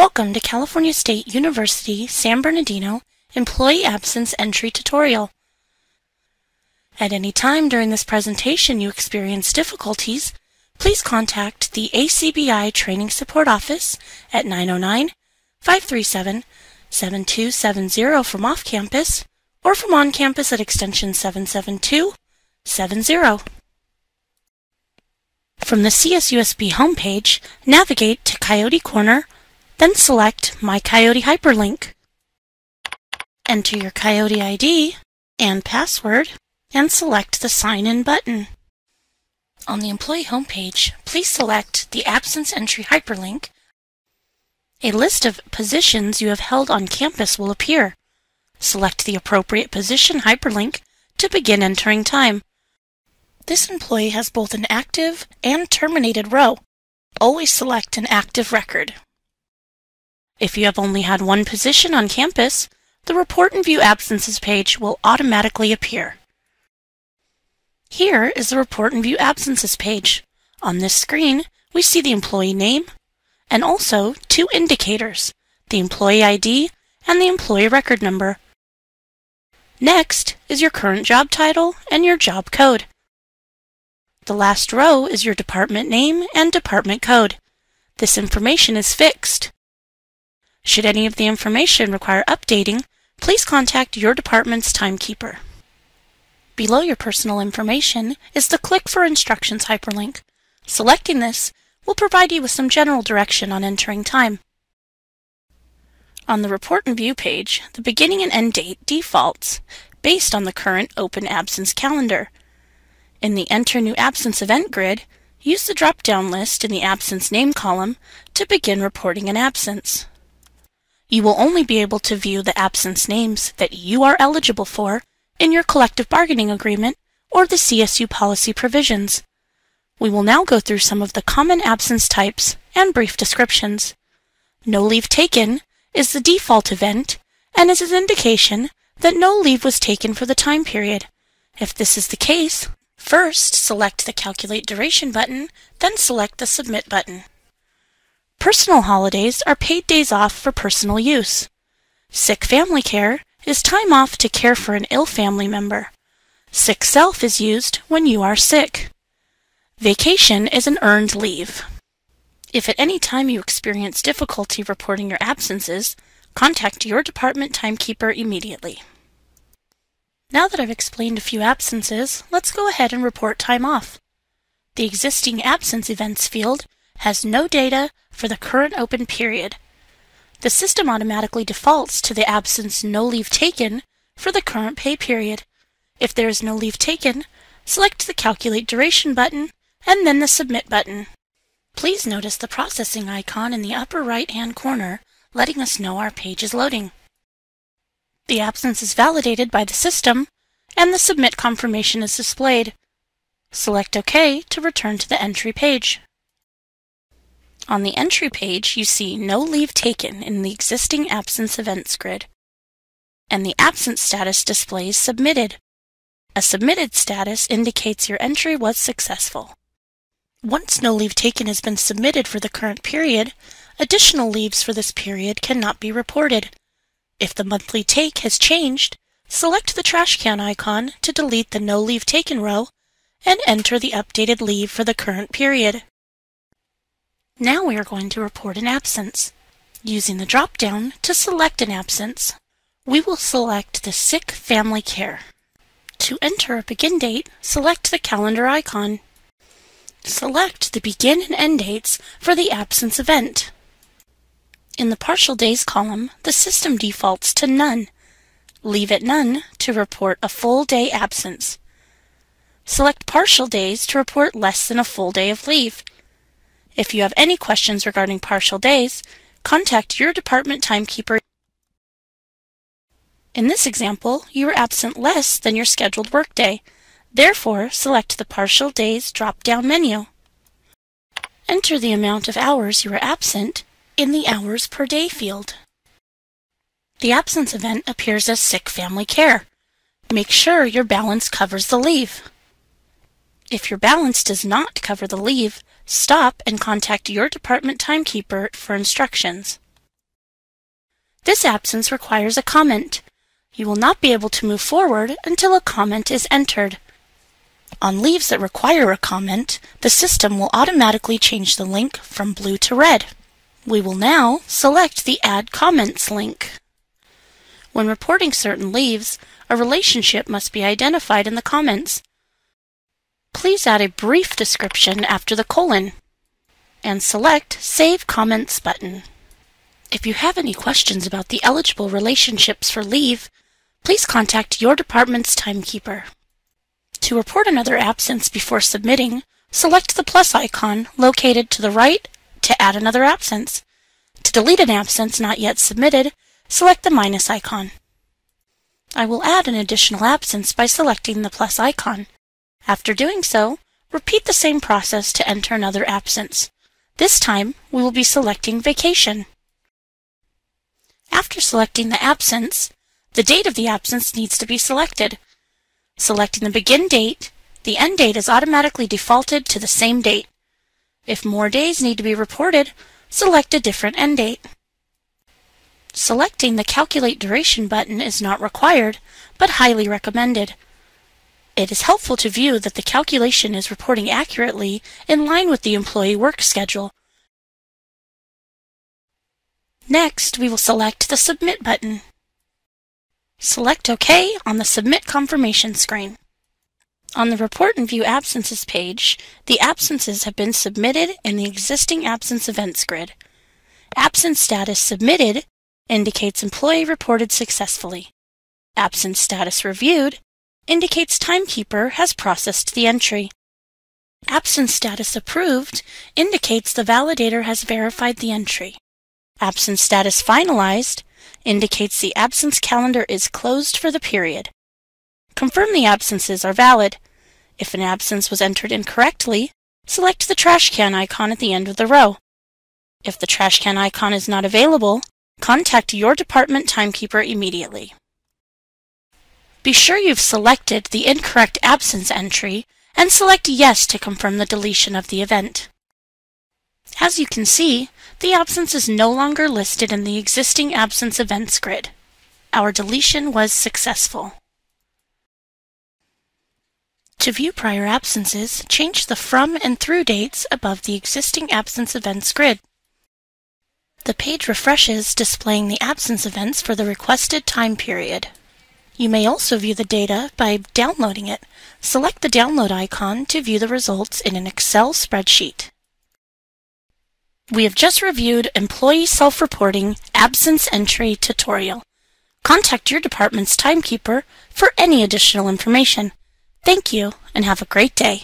Welcome to California State University San Bernardino Employee Absence Entry Tutorial. At any time during this presentation you experience difficulties, please contact the ACBI Training Support Office at 909-537-7270 from off-campus or from on-campus at extension 77270. From the CSUSB homepage, navigate to Coyote Corner, then select My Coyote Hyperlink. Enter your Coyote ID and password and select the Sign In button. On the employee homepage, please select the Absence Entry Hyperlink. A list of positions you have held on campus will appear. Select the appropriate position hyperlink to begin entering time. This employee has both an active and terminated row. Always select an active record. If you have only had one position on campus, the Report and View Absences page will automatically appear. Here is the Report and View Absences page. On this screen, we see the employee name and also two indicators, the employee ID and the employee record number. Next is your current job title and your job code. The last row is your department name and department code. This information is fixed. Should any of the information require updating, please contact your department's timekeeper. Below your personal information is the Click for Instructions hyperlink. Selecting this will provide you with some general direction on entering time. On the Report and View page, the beginning and end date defaults based on the current open absence calendar. In the Enter New Absence Event grid, use the drop-down list in the Absence Name column to begin reporting an absence. You will only be able to view the absence names that you are eligible for in your collective bargaining agreement or the CSU policy provisions. We will now go through some of the common absence types and brief descriptions. No leave taken is the default event and is an indication that no leave was taken for the time period. If this is the case, first select the Calculate Duration button, then select the Submit button. Personal holidays are paid days off for personal use. Sick family care is time off to care for an ill family member. Sick self is used when you are sick. Vacation is an earned leave. If at any time you experience difficulty reporting your absences, contact your department timekeeper immediately. Now that I've explained a few absences, let's go ahead and report time off. The existing absence events field has no data for the current open period. The system automatically defaults to the absence No Leave Taken for the current pay period. If there is no leave taken, select the Calculate Duration button and then the Submit button. Please notice the processing icon in the upper right-hand corner letting us know our page is loading. The absence is validated by the system and the Submit confirmation is displayed. Select OK to return to the entry page. On the entry page, you see No Leave Taken in the existing absence events grid, and the absence status displays Submitted. A submitted status indicates your entry was successful. Once No Leave Taken has been submitted for the current period, additional leaves for this period cannot be reported. If the monthly take has changed, select the trash can icon to delete the No Leave Taken row and enter the updated leave for the current period. Now we are going to report an absence. Using the drop-down to select an absence, we will select the Sick Family Care. To enter a begin date, select the calendar icon. Select the begin and end dates for the absence event. In the Partial Days column, the system defaults to None. Leave at None to report a full day absence. Select Partial Days to report less than a full day of leave. If you have any questions regarding partial days, contact your department timekeeper. In this example, you were absent less than your scheduled workday. Therefore, select the Partial Days drop-down menu. Enter the amount of hours you were absent in the Hours per Day field. The absence event appears as Sick Family Care. Make sure your balance covers the leave. If your balance does not cover the leave, stop and contact your department timekeeper for instructions. This absence requires a comment. You will not be able to move forward until a comment is entered. On leaves that require a comment, the system will automatically change the link from blue to red. We will now select the Add Comments link. When reporting certain leaves, a relationship must be identified in the comments. Please add a brief description after the colon and select Save Comments button. If you have any questions about the eligible relationships for leave, please contact your department's timekeeper. To report another absence before submitting, select the plus icon located to the right to add another absence. To delete an absence not yet submitted, select the minus icon. I will add an additional absence by selecting the plus icon. After doing so, repeat the same process to enter another absence. This time, we will be selecting vacation. After selecting the absence, the date of the absence needs to be selected. Selecting the begin date, the end date is automatically defaulted to the same date. If more days need to be reported, select a different end date. Selecting the Calculate Duration button is not required, but highly recommended. It is helpful to view that the calculation is reporting accurately in line with the employee work schedule. Next, we will select the Submit button. Select OK on the Submit confirmation screen. On the Report and View Absences page, the absences have been submitted in the existing absence events grid. Absence status submitted indicates employee reported successfully. Absence status reviewed indicates timekeeper has processed the entry. Absence status approved indicates the validator has verified the entry. Absence status finalized indicates the absence calendar is closed for the period. Confirm the absences are valid. If an absence was entered incorrectly, select the trash can icon at the end of the row. If the trash can icon is not available, contact your department timekeeper immediately. Be sure you've selected the incorrect absence entry and select Yes to confirm the deletion of the event. As you can see, the absence is no longer listed in the existing absence events grid. Our deletion was successful. To view prior absences, change the from and through dates above the existing absence events grid. The page refreshes, displaying the absence events for the requested time period. You may also view the data by downloading it. Select the download icon to view the results in an Excel spreadsheet. We have just reviewed Employee Self-Reporting Absence Entry tutorial. Contact your department's timekeeper for any additional information. Thank you, and have a great day.